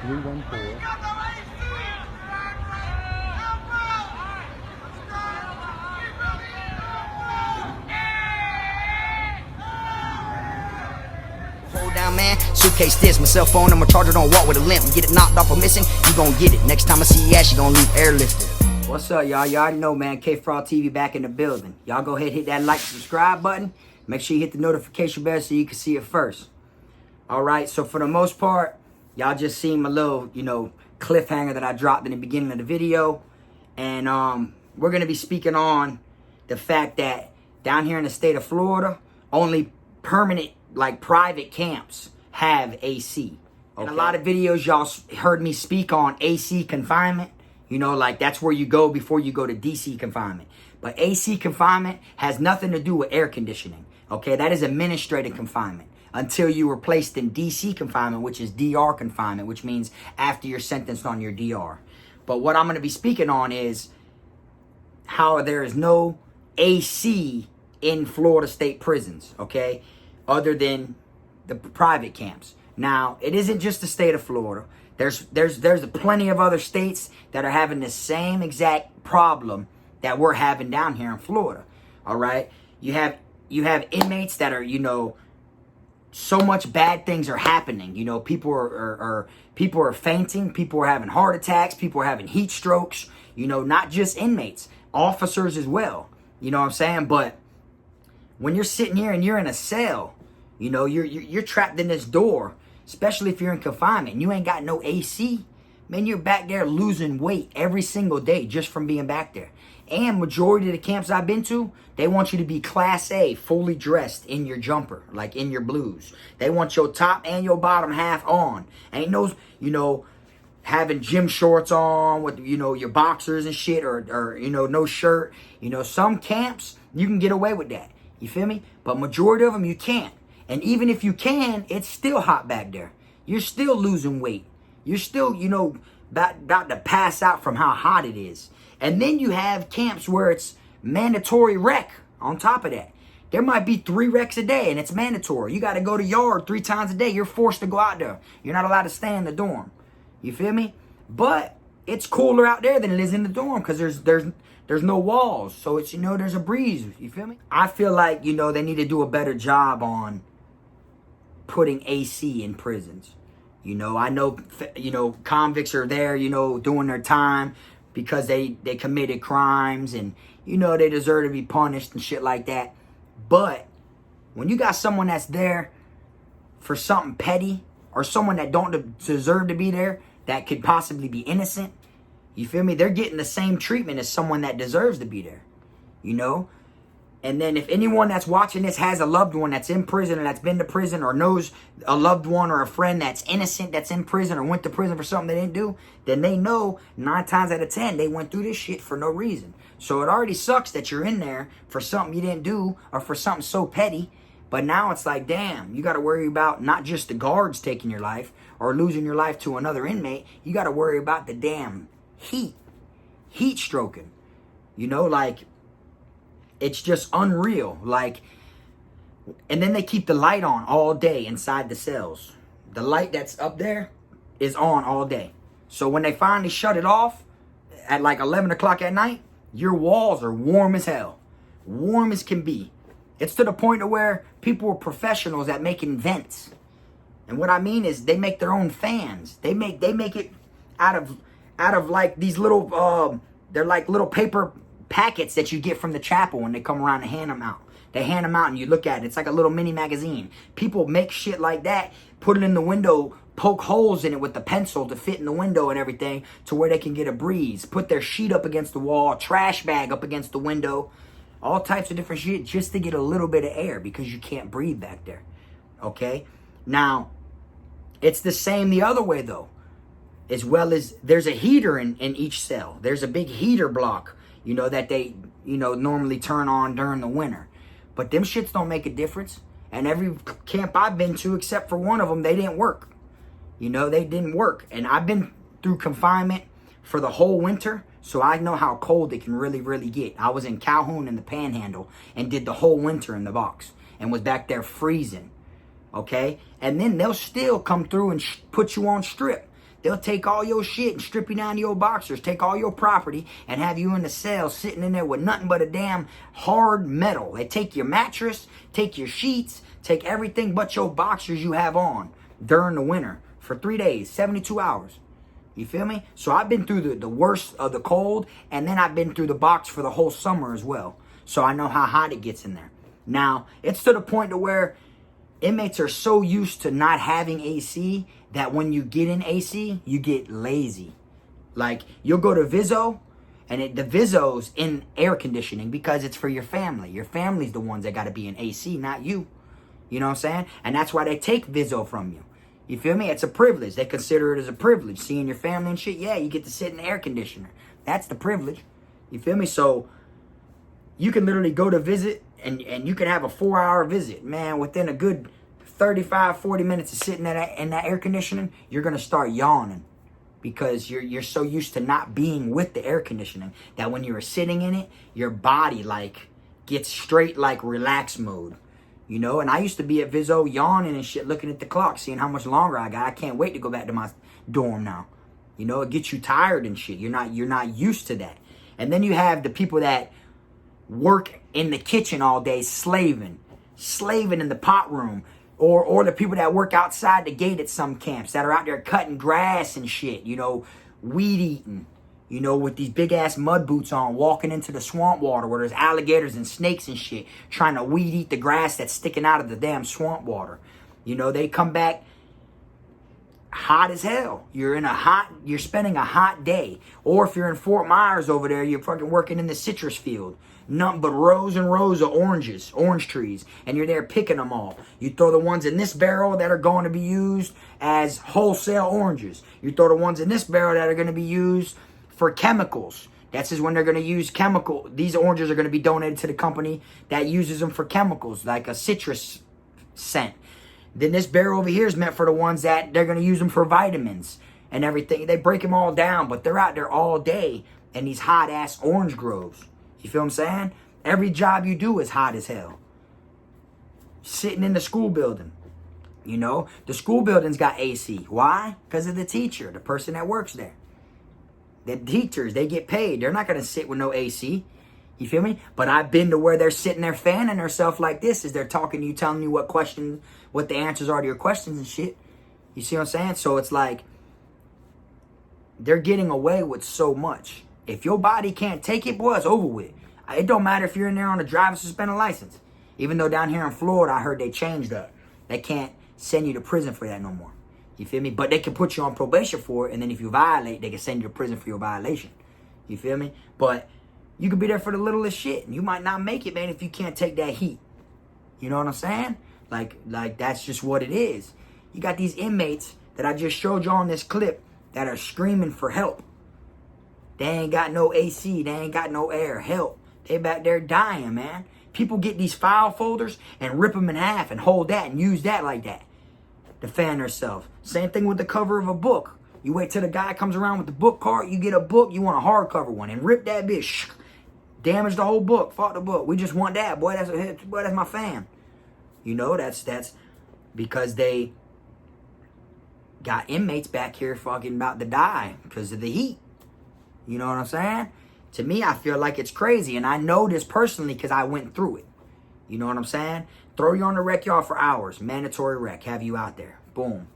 314. Hold down, man. Suitcase this, my cell phone and my charger don't walk with a limp. Get it knocked off or missing, you gon' get it. Next time I see you ass, you gon' leave airlifted. What's up, y'all? Y'all already know, man. Kfrogtv back in the building. Y'all go ahead, hit that like, subscribe button. Make sure you hit the notification bell so you can see it first. All right, so for the most part, y'all just seen my little, cliffhanger that I dropped in the beginning of the video. And we're going to be speaking on the fact that down here in the state of Florida, only permanent, like private camps have AC. Okay. In a lot of videos, y'all heard me speak on AC confinement. Like that's where you go before you go to DC confinement. But AC confinement has nothing to do with air conditioning. Okay, that is administrative confinement until you were placed in DC confinement, which is DR confinement, which means after you're sentenced on your DR. But what I'm going to be speaking on is how there is no AC in Florida state prisons, okay, other than the private camps. Now, it isn't just the state of Florida. There's plenty of other states that are having the same exact problem that we're having down here in Florida. All right, you have inmates that are, so much bad things are happening. People are fainting, people are having heart attacks, people are having heat strokes. Not just inmates, officers as well. You know what I'm saying? But when you're sitting here and you're in a cell, you're trapped in this door, especially if you're in confinement and you ain't got no AC, man, you're back there losing weight every single day just from being back there. And majority of the camps I've been to, they want you to be Class A, fully dressed in your jumper, like in your blues. They want your top and your bottom half on. Ain't no, having gym shorts on with, your boxers and shit or no shirt. Some camps, you can get away with that. You feel me? But majority of them, you can't. And even if you can, it's still hot back there. You're still losing weight. You're still, about to pass out from how hot it is. And then you have camps where it's mandatory rec on top of that. There might be 3 recs a day and it's mandatory. You got to go to yard 3 times a day. You're forced to go out there. You're not allowed to stay in the dorm. You feel me? But it's cooler out there than it is in the dorm because there's no walls. So it's, there's a breeze. You feel me? I feel like, they need to do a better job on putting AC in prisons. I know, convicts are there, doing their time because they committed crimes and, they deserve to be punished and shit like that. But when you got someone that's there for something petty or someone that don't deserve to be there, that could possibly be innocent, you feel me? They're getting the same treatment as someone that deserves to be there, And then if anyone that's watching this has a loved one that's in prison or that's been to prison or knows a loved one or a friend that's innocent that's in prison or went to prison for something they didn't do, then they know 9 times out of 10 they went through this shit for no reason. So it already sucks that you're in there for something you didn't do or for something so petty. But now it's like, damn, you got to worry about not just the guards taking your life or losing your life to another inmate. You got to worry about the damn heat stroking, like... It's just unreal. And then they keep the light on all day inside the cells. The light that's up there is on all day. So when they finally shut it off at like 11 o'clock at night, your walls are warm as hell. Warm as can be. It's to the point of where people are professionals at making vents. And what I mean is they make their own fans. They make it out of like these little, they're like little paper packets that you get from the chapel when they come around and hand them out. They hand them out and you look at it. It's like a little mini magazine. People make shit like that, put it in the window, poke holes in it with the pencil to fit in the window and everything to where they can get a breeze. Put their sheet up against the wall, trash bag up against the window, all types of different shit just to get a little bit of air because you can't breathe back there. Okay? Now, it's the same the other way though. As well as there's a heater in each cell. There's a big heater block that they, normally turn on during the winter. But them shits don't make a difference. And every camp I've been to, except for one of them, they didn't work. They didn't work. And I've been through confinement for the whole winter, so I know how cold it can really, really get. I was in Calhoun in the Panhandle and did the whole winter in the box and was back there freezing. Okay? And then they'll still come through and put you on strip. They'll take all your shit and strip you down to your boxers, take all your property, and have you in the cell sitting in there with nothing but a damn hard metal. They take your mattress, take your sheets, take everything but your boxers you have on during the winter for 3 days, 72 hours. You feel me? So I've been through the worst of the cold, and then I've been through the box for the whole summer as well. So I know how hot it gets in there. Now, it's to the point to where inmates are so used to not having AC that when you get in AC, you get lazy. Like, you'll go to Vizzo, and the Vizzo's in air conditioning because it's for your family. Your family's the ones that got to be in AC, not you. You know what I'm saying? And that's why they take Vizzo from you. You feel me? It's a privilege. They consider it as a privilege. Seeing your family and shit, yeah, you get to sit in the air conditioner. That's the privilege. You feel me? So you can literally go to visit, and you can have a 4-hour visit. Man, within a good 35, 40 minutes of sitting in that air conditioning, you're going to start yawning because you're so used to not being with the air conditioning that when you're sitting in it, your body like gets straight like relax mode. You know, and I used to be at Vizzo yawning and shit, looking at the clock, seeing how much longer I got. I can't wait to go back to my dorm now. You know, it gets you tired and shit. You're not used to that. And then you have the people that work in the kitchen all day, slaving in the pot room, or the people that work outside the gate at some camps that are out there cutting grass and shit. You know, weed eating. You know, with these big ass mud boots on, walking into the swamp water where there's alligators and snakes and shit, trying to weed eat the grass that's sticking out of the damn swamp water. You know, they come back hot as hell. You're spending a hot day. Or if you're in Fort Myers over there, you're fucking working in the citrus field. Nothing but rows and rows of orange trees, and you're there picking them all. You throw the ones in this barrel that are going to be used as wholesale oranges. You throw the ones in this barrel that are going to be used for chemicals. That's just when they're going to use chemical. These oranges are going to be donated to the company that uses them for chemicals, like a citrus scent. Then this barrel over here is meant for the ones that they're going to use them for vitamins and everything. They break them all down, but they're out there all day in these hot ass orange groves. You feel what I'm saying? Every job you do is hot as hell. Sitting in the school building. You know, the school building's got AC. Why? Because of the teacher, the person that works there. The teachers, they get paid. They're not going to sit with no AC. You feel me? But I've been to where they're sitting there fanning themselves like this as they're talking to you, telling you what the answers are to your questions and shit. You see what I'm saying? So it's like they're getting away with so much. If your body can't take it, boy, it's over with. It don't matter if you're in there on a driver's suspended license. Even though down here in Florida, I heard they changed that. They can't send you to prison for that no more. You feel me? But they can put you on probation for it, and then if you violate, they can send you to prison for your violation. You feel me? But you could be there for the littlest shit, and you might not make it, man, if you can't take that heat. You know what I'm saying? Like that's just what it is. You got these inmates that I just showed you on this clip that are screaming for help. They ain't got no AC. They ain't got no air. Help. They back there dying, man. People get these file folders and rip them in half and hold that and use that like that to fan themselves. Same thing with the cover of a book. You wait till the guy comes around with the book cart. You get a book. You want a hardcover one and rip that bitch. Damage the whole book. Fuck the book. We just want that. Boy, that's my fan. You know, that's because they got inmates back here fucking about to die because of the heat. You know what I'm saying? To me, I feel like it's crazy. And I know this personally because I went through it. You know what I'm saying? Throw you on the rec yard for hours. Mandatory rec. Have you out there. Boom.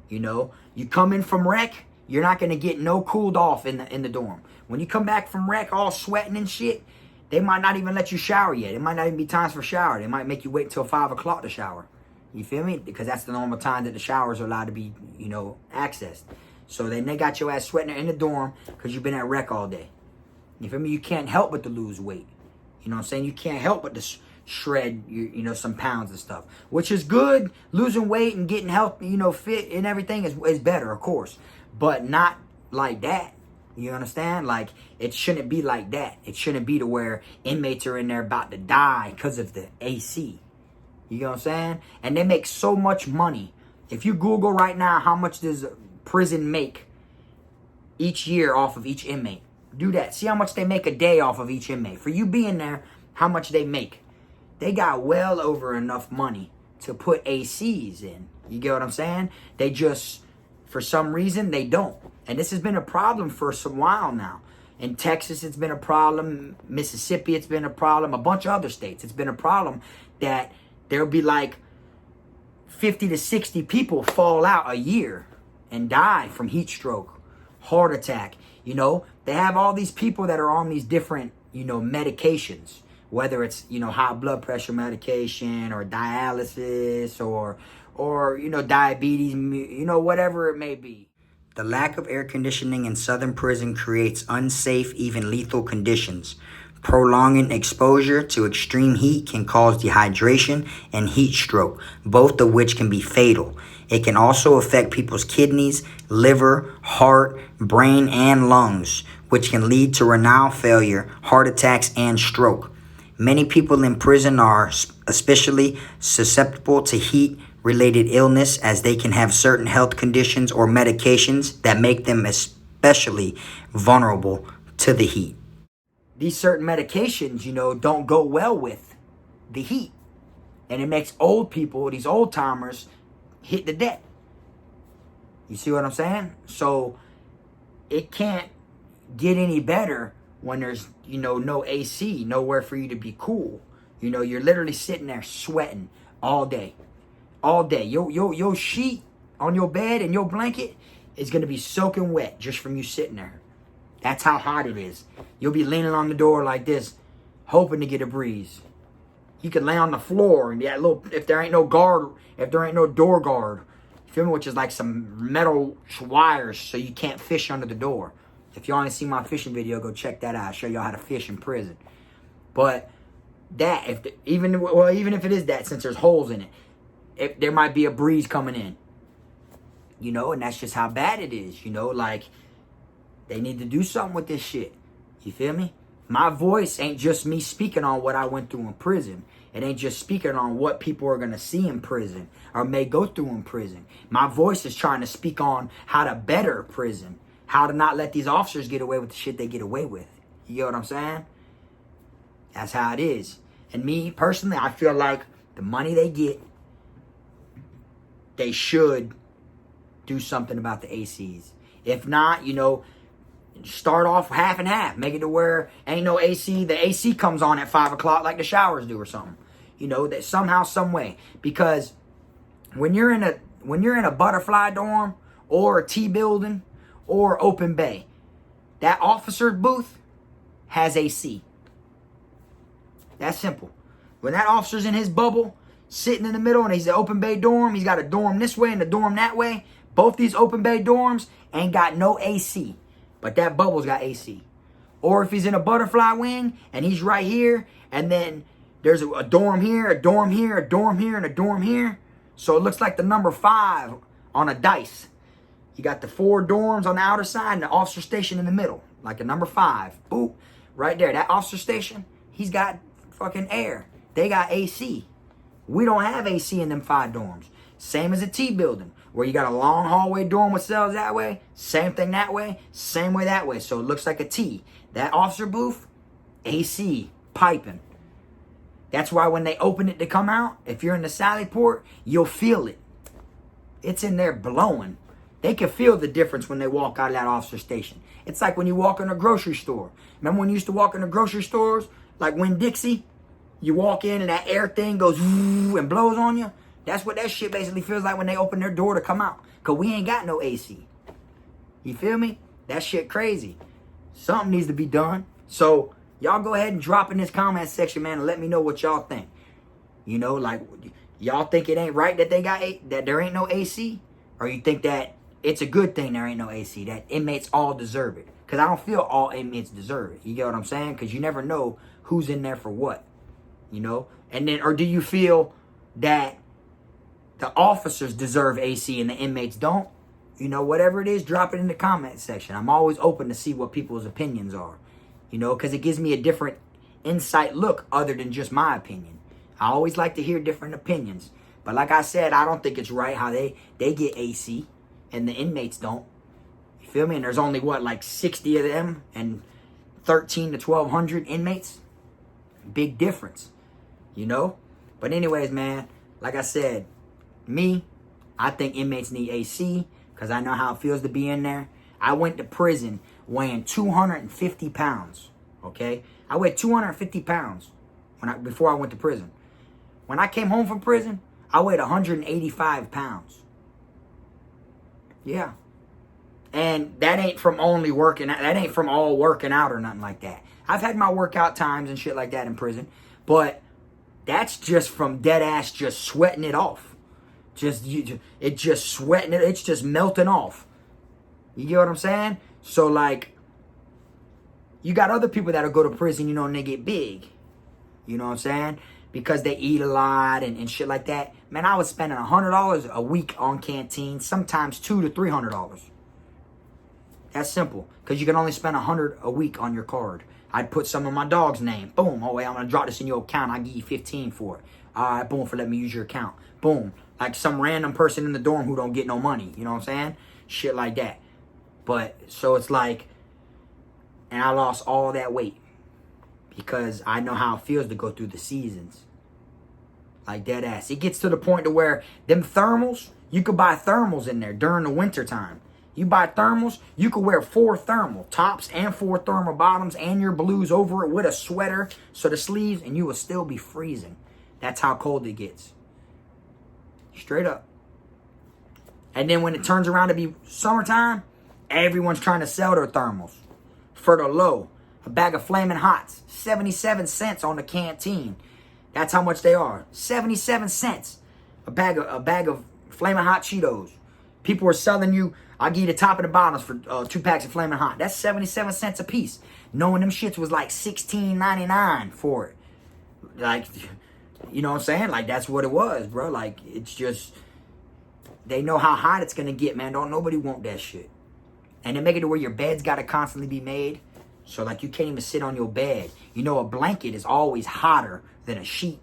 You know, you come in from rec, you're not going to get no cooled off in the dorm. When you come back from rec all sweating and shit, they might not even let you shower yet. It might not even be times for shower. They might make you wait until 5 o'clock to shower. You feel me? Because that's the normal time that the showers are allowed to be, you know, accessed. So then they got your ass sweating in the dorm because you've been at rec all day. You feel me? You can't help but to lose weight. You know what I'm saying? You can't help but to shred, you know, some pounds and stuff. Which is good. Losing weight and getting healthy, you know, fit and everything is better, of course. But not like that. You understand? Like, it shouldn't be like that. It shouldn't be to where inmates are in there about to die because of the AC. You know what I'm saying? And they make so much money. If you Google right now, how much does prison make each year off of each inmate? Do that. See how much they make a day off of each inmate. For you being there, how much they make. They got well over enough money to put ACs in. You get what I'm saying? They just for some reason, they don't. And this has been a problem for some while now. In Texas, it's been a problem. Mississippi, it's been a problem. A bunch of other states, it's been a problem that there'll be like 50 to 60 people fall out a year and die from heat stroke, heart attack. You know, they have all these people that are on these different, you know, medications, whether it's, you know, high blood pressure medication or dialysis or, you know, diabetes, you know, whatever it may be. The lack of air conditioning in Southern prison creates unsafe, even lethal conditions. Prolonging exposure to extreme heat can cause dehydration and heat stroke, both of which can be fatal. It can also affect people's kidneys, liver, heart, brain, and lungs, which can lead to renal failure, heart attacks, and stroke. Many people in prison are especially susceptible to heat-related illness, as they can have certain health conditions or medications that make them especially vulnerable to the heat. These certain medications, you know, don't go well with the heat. And it makes old people, these old timers, hit the deck. You see what I'm saying? So it can't get any better when there's, you know, no AC, nowhere for you to be cool. You know, you're literally sitting there sweating all day. All day. Your sheet on your bed and your blanket is going to be soaking wet just from you sitting there. That's how hot it is. You'll be leaning on the door like this, hoping to get a breeze. You could lay on the floor and that little, if there ain't no guard, if there ain't no door guard, you feel me, which is like some metal wires so you can't fish under the door. If y'all ain't seen my fishing video, go check that out. I'll show y'all how to fish in prison. But that, even if it is that, since there's holes in it, if there might be a breeze coming in. You know, and that's just how bad it is, you know, like, they need to do something with this shit. You feel me? My voice ain't just me speaking on what I went through in prison. It ain't just speaking on what people are going to see in prison or may go through in prison. My voice is trying to speak on how to better prison. How to not let these officers get away with the shit they get away with. You get what I'm saying? That's how it is. And me, personally, I feel like the money they get, they should do something about the ACs. If not, you know, start off half and half. Make it to where ain't no AC. The AC comes on at 5 o'clock like the showers do or something. You know, that somehow, some way. Because when you're in a butterfly dorm or a T building or open bay, that officer's booth has AC. That's simple. When that officer's in his bubble, sitting in the middle, and he's an open bay dorm, he's got a dorm this way and a dorm that way. Both these open bay dorms ain't got no AC. But that bubble's got AC. Or if he's in a butterfly wing and he's right here, and then there's a dorm here, a dorm here, a dorm here, and a dorm here. So it looks like the number 5 on a dice. You got the 4 dorms on the outer side and the officer station in the middle. Like a number 5. Boop. Right there. That officer station, he's got fucking air. They got AC. We don't have AC in them 5 dorms. Same as a T building, where you got a long hallway dorm with cells that way, same thing that way, same way that way. So it looks like a T. That officer booth, AC, piping. That's why when they open it to come out, if you're in the Sally Port, you'll feel it. It's in there blowing. They can feel the difference when they walk out of that officer station. It's like when you walk in a grocery store. Remember when you used to walk in the grocery stores, like Winn-Dixie? You walk in and that air thing goes and blows on you? That's what that shit basically feels like when they open their door to come out. Because we ain't got no AC. You feel me? That shit crazy. Something needs to be done. So, y'all go ahead and drop in this comment section, man, and let me know what y'all think. You know, like, y'all think it ain't right that that there ain't no AC? Or you think that it's a good thing there ain't no AC, that inmates all deserve it? Because I don't feel all inmates deserve it. You get what I'm saying? Because you never know who's in there for what. You know? And then, or do you feel that the officers deserve AC and the inmates don't? You know, whatever it is, drop it in the comment section. I'm always open to see what people's opinions are. You know, because it gives me a different insight look other than just my opinion. I always like to hear different opinions. But like I said, I don't think it's right how they get AC and the inmates don't. You feel me? And there's only, what, like 60 of them and 13 to 1,200 inmates? Big difference, you know? But anyways, man, like I said, I think inmates need AC. because I know how it feels to be in there. I went to prison weighing 250 pounds, okay? I weighed 250 pounds before I went to prison. When I came home from prison, I weighed 185 pounds. Yeah. And that ain't from only working out. That ain't from all working out or nothing like that. I've had my workout times and shit like that in prison. But that's just from dead ass just sweating it off. It's just sweating it. It's just melting off. You get what I'm saying? So like, you got other people that'll go to prison, you know, and they get big. You know what I'm saying? Because they eat a lot and shit like that. Man, I was spending $100 a week on canteen, sometimes $200 to $300. That's simple, because you can only spend $100 a week on your card. I'd put some of my dog's name. Boom. Oh, wait, I'm going to drop this in your account. I'll give you $15 for it. All right, boom, for letting me use your account. Boom. Like some random person in the dorm who don't get no money. You know what I'm saying? Shit like that. But, so it's like, and I lost all that weight because I know how it feels to go through the seasons. Like dead ass. It gets to the point to where them thermals, you could buy thermals in there during the winter time. You buy thermals, you could wear 4 thermal tops and 4 thermal bottoms and your blues over it with a sweater, so the sleeves, and you will still be freezing. That's how cold it gets. Straight up. And then when it turns around to be summertime, everyone's trying to sell their thermals for the low. A bag of Flamin' Hots, 77 cents on the canteen. That's how much they are. 77 cents. A bag of Flamin' Hot Cheetos. People are selling you, I'll give you the top and the bottoms for 2 packs of Flamin' Hot. That's 77 cents a piece. Knowing them shits was like $16.99 for it. Like, you know what I'm saying? Like, that's what it was, bro. Like, it's just, they know how hot it's going to get, man. Don't nobody want that shit. And they make it to where your bed's got to constantly be made. So, like, you can't even sit on your bed. You know, a blanket is always hotter than a sheet.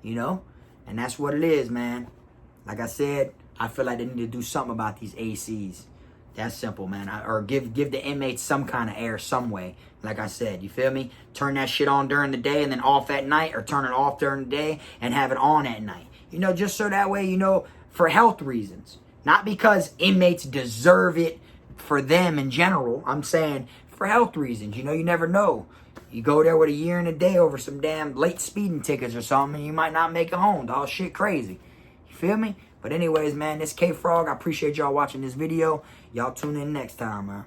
You know? And that's what it is, man. Like I said, I feel like they need to do something about these ACs. That's simple, man. Or give the inmates some kind of air some way. Like I said, you feel me? Turn that shit on during the day and then off at night. Or turn it off during the day and have it on at night. You know, just so that way, you know, for health reasons. Not because inmates deserve it for them in general. I'm saying for health reasons. You know, you never know. You go there with a year and a day over some damn late speeding tickets or something, and you might not make it home. All shit crazy. You feel me? But anyways, man, this K-Frog. I appreciate y'all watching this video. Y'all tune in next time, man.